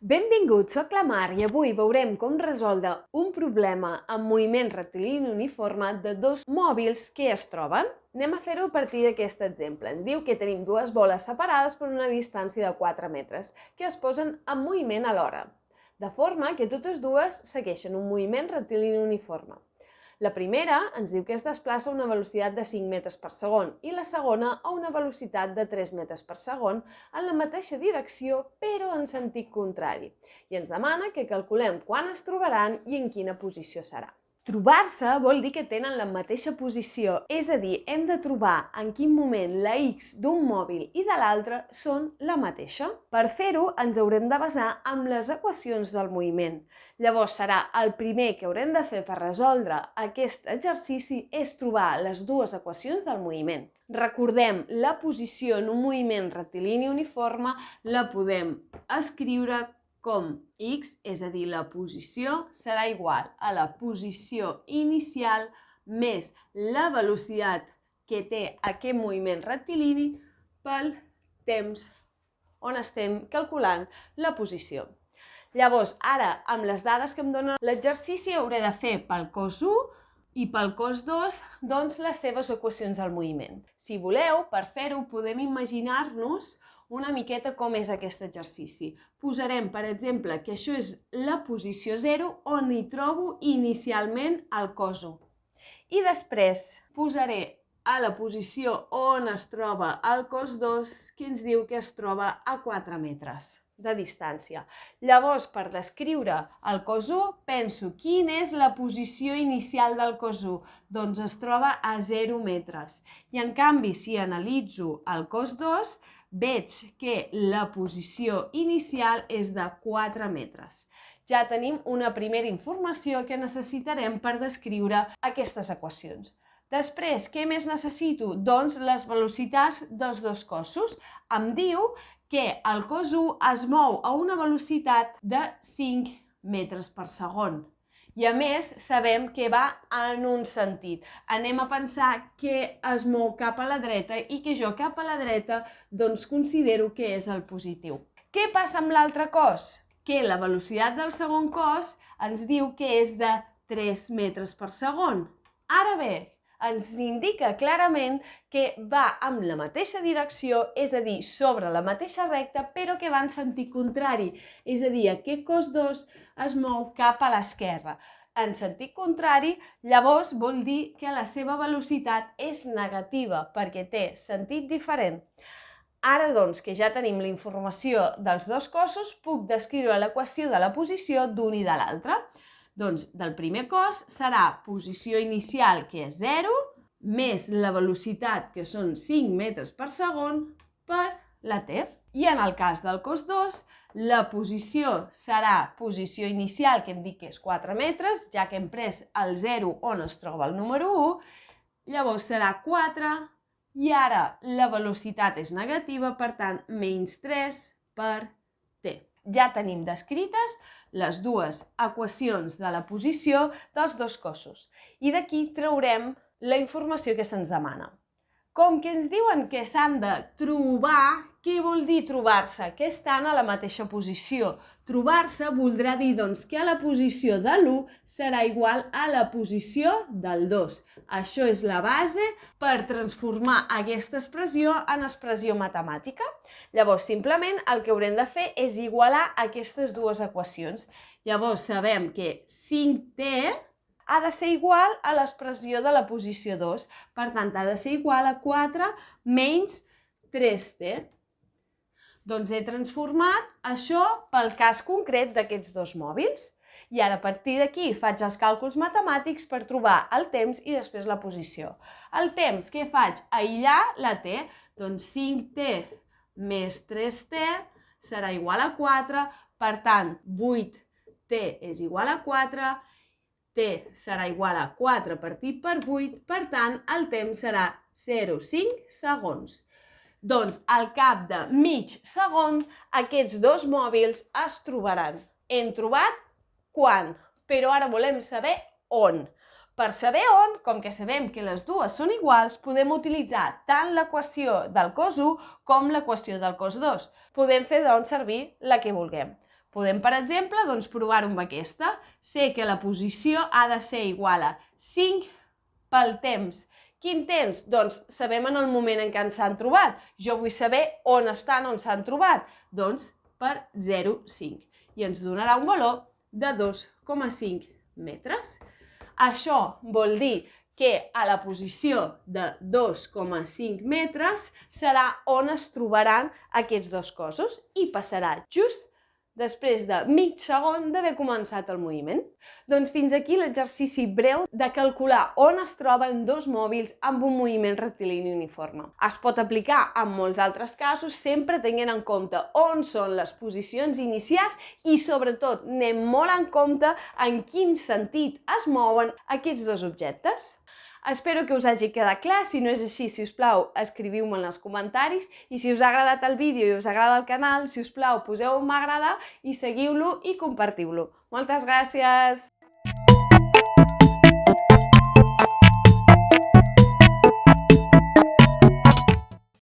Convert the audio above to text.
Benvinguts, soc la Mar i avui veurem com resoldre un problema amb moviment rectilini uniforme de dos mòbils que es troben. Anem a fer-ho a partir d'aquest exemple. Ens diu que tenim dues boles separades per una distància de 4 metres que es posen en moviment alhora, de forma que totes dues segueixen un moviment rectilini uniforme. La primera ens diu que es desplaça a una velocitat de 5 metres per segon i la segona a una velocitat de 3 metres per segon en la mateixa direcció però en sentit contrari. I ens demana que calculem quan es trobaran i en quina posició serà. Trobar-se vol dir que tenen la mateixa posició, és a dir, hem de trobar en quin moment la X d'un mòbil i de l'altre són la mateixa. Per fer-ho ens haurem de basar en les equacions del moviment. Llavors serà el primer que haurem de fer per resoldre aquest exercici és trobar les dues equacions del moviment. Recordem, la posició en un moviment rectilini uniforme la podem escriure com X, és a dir, la posició serà igual a la posició inicial més la velocitat que té aquest moviment rectilini pel temps on estem calculant la posició. Llavors, ara, amb les dades que em dona l'exercici, hauré de fer pel cos 1 i pel cos 2, doncs, les seves equacions del moviment. Si voleu, per fer-ho, podem imaginar-nos una miqueta com és aquest exercici. Posarem, per exemple, que això és la posició 0 on hi trobo inicialment el cos 1. I després posaré a la posició on es troba el cos 2, que ens diu que es troba a 4 metres de distància. Llavors, per descriure el cos 1, penso quina és la posició inicial del cos 1? Doncs es troba a 0 metres. I en canvi, si analitzo el cos 2, veig que la posició inicial és de 4 metres. Ja tenim una primera informació que necessitarem per descriure aquestes equacions. Després, què més necessito? Doncs les velocitats dels dos cossos. Em diu que el cos 1 es mou a una velocitat de 5 metres per segon. I a més, sabem que va en un sentit. Anem a pensar que es mou cap a la dreta i que jo cap a la dreta doncs considero que és el positiu. Què passa amb l'altre cos? Que la velocitat del segon cos ens diu que és de 3 metres per segon. Ara bé, ens indica clarament que va en la mateixa direcció, és a dir, sobre la mateixa recta, però que va en sentit contrari. És a dir, aquest cos 2 es mou cap a l'esquerra. En sentit contrari, llavors vol dir que la seva velocitat és negativa, perquè té sentit diferent. Ara, doncs, que ja tenim la informació dels dos cossos, puc descriure l'equació de la posició d'un i de l'altre. Doncs del primer cos serà posició inicial, que és 0, més la velocitat, que són 5 metres per segon, per la t. I en el cas del cos 2, la posició serà posició inicial, que hem dit que és 4 metres, ja que hem pres el 0 on es troba el número 1, llavors serà 4, i ara la velocitat és negativa, per tant, menys 3 per t. Ja tenim descrites les dues equacions de la posició dels dos cossos. I d'aquí traurem la informació que se'ns demana. Com que ens diuen que s'han de trobar, què vol dir trobar-se? Que estan a la mateixa posició. Trobar-se voldrà dir doncs, que la posició de l'1 serà igual a la posició del 2. Això és la base per transformar aquesta expressió en expressió matemàtica. Llavors, simplement el que haurem de fer és igualar aquestes dues equacions. Llavors, sabem que 5t ha de ser igual a l'expressió de la posició 2. Per tant, ha de ser igual a 4 menys 3t. Doncs he transformat això pel cas concret d'aquests dos mòbils. I ara, a partir d'aquí, faig els càlculs matemàtics per trobar el temps i després la posició. El temps, què faig? Aïllar la t. Doncs 5t més 3t serà igual a 4. Per tant, 8t és igual a 4. t serà igual a 4 partit per 8, per tant, el temps serà 0,5 segons. Doncs, al cap de mig segon, aquests dos mòbils es trobaran. Hem trobat quan, però ara volem saber on. Per saber on, com que sabem que les dues són iguals, podem utilitzar tant l'equació del cos 1 com l'equació del cos 2. Podem fer, doncs, servir la que vulguem. Podem, per exemple, doncs, provar-ho amb aquesta. Sé que la posició ha de ser igual a 5 pel temps. Quin temps? Doncs sabem en el moment en què ens s'han trobat. Jo vull saber on estan, on s'han trobat. Doncs per 0,5. I ens donarà un valor de 2,5 metres. Això vol dir que a la posició de 2,5 metres serà on es trobaran aquests dos cossos i passarà just després de mig segon d'haver començat el moviment. Doncs fins aquí l'exercici breu de calcular on es troben dos mòbils amb un moviment rectilini uniforme. Es pot aplicar en molts altres casos, sempre tenint en compte on són les posicions inicials i sobretot anem molt en compte en quin sentit es mouen aquests dos objectes. Espero que us hagi quedat clar. Si no és així, si us plau, escriviu-me en els comentaris. I si us ha agradat el vídeo i us agrada el canal, si us plau, poseu un m'agrada i seguiu-lo i compartiu-lo. Moltes gràcies!